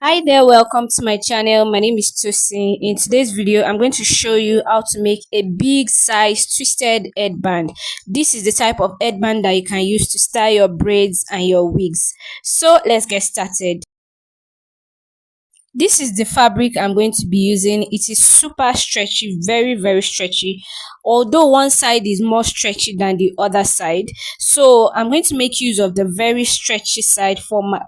Hi there, welcome to my channel. My name is Tosin. In today's video, I'm going to show you how to make a big size twisted headband. This is the type of headband that you can use to style your braids and your wigs. So let's get started. This is the fabric I'm going to be using. It is super stretchy, very stretchy, although one side is more stretchy than the other side. So I'm going to make use of the very stretchy side for my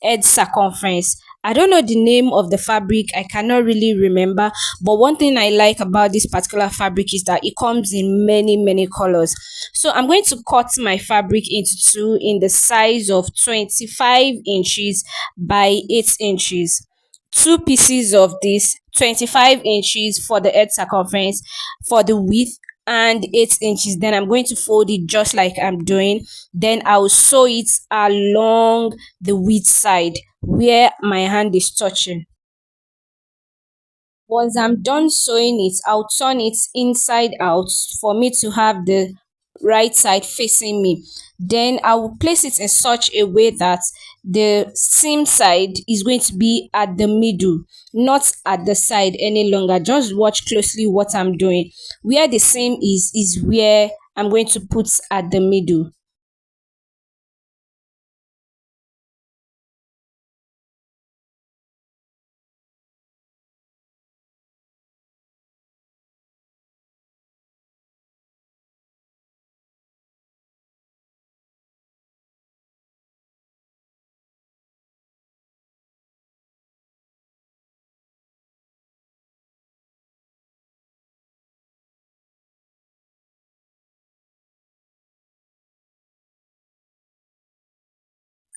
head circumference. I don't know the name of the fabric, I cannot really remember, but one thing I like about this particular fabric is that it comes in many colors. So I'm going to cut my fabric into two in the size of 25 inches by 8 inches. Two pieces of this 25 inches for the head circumference for the width and 8 inches. Then I'm going to fold it just like I'm doing. Then I'll sew it along the width side where my hand is touching. Once I'm done sewing it, I'll turn it inside out for me to have the right side facing me. Then I will place it in such a way that the seam side is going to be at the middle, not at the side any longer. Just watch closely what I'm doing. Where the seam is where I'm going to put at the middle.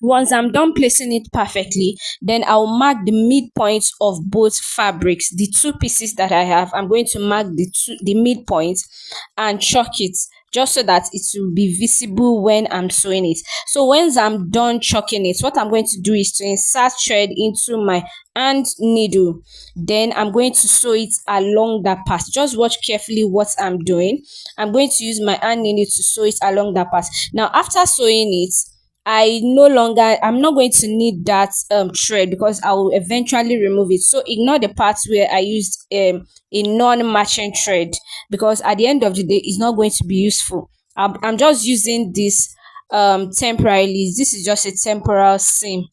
Once I'm done placing it perfectly, then I'll mark the midpoint of both fabrics. The two pieces that I have, I'm going to mark the midpoint and chalk it just so that it will be visible when I'm sewing it. So once I'm done chalking it, what I'm going to do is to insert thread into my hand needle. Then I'm going to sew it along that part. Just watch carefully what I'm doing. I'm going to use my hand needle to sew it along that part. Now after sewing it, I'm not going to need that thread because I will eventually remove it. So ignore the parts where I used a non-matching thread, because at the end of the day it's not going to be useful. I'm just using this temporarily. This is just a temporal seam.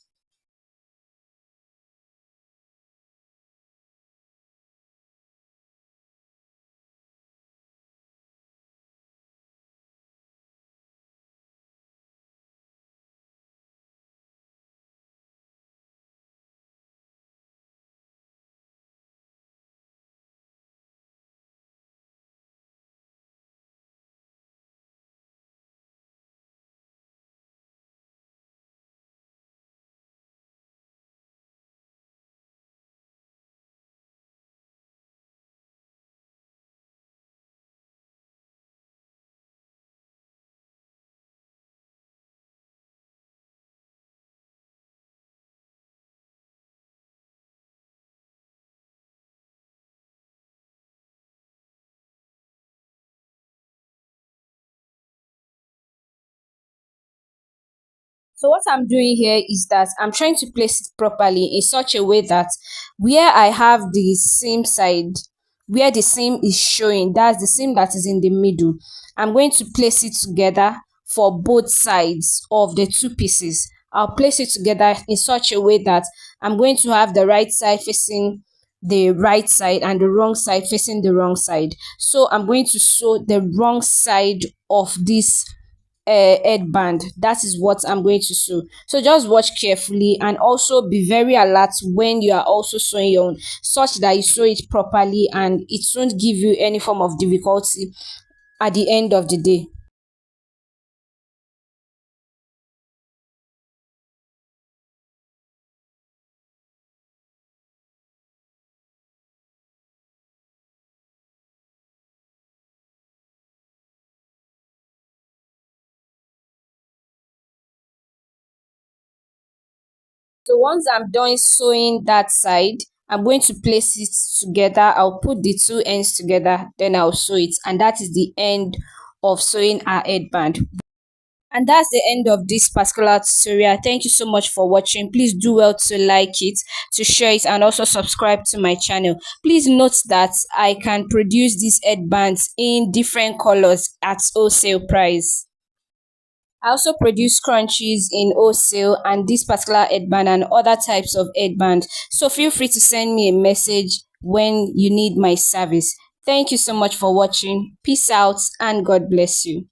So what I'm doing here is that I'm trying to place it properly in such a way that where I have the same side, where the seam is showing, that's the seam that is in the middle. I'm going to place it together for both sides of the two pieces. I'll place it together in such a way that I'm going to have the right side facing the right side and the wrong side facing the wrong side. So I'm going to sew the wrong side of this headband. That is what I'm going to sew. So just watch carefully and also be very alert when you are also sewing your own, such that you sew it properly and it won't give you any form of difficulty at the end of the day. So once I'm done sewing that side, I'm going to place it together. I'll put the two ends together, then I'll sew it, and that is the end of sewing our headband. And that's the end of this particular tutorial. Thank you so much for watching. Please do well to like it, to share it, and also subscribe to my channel. Please note that I can produce these headbands in different colors at wholesale price. I also produce scrunchies in wholesale and this particular headband and other types of headband. So feel free to send me a message when you need my service. Thank you so much for watching. Peace out and God bless you.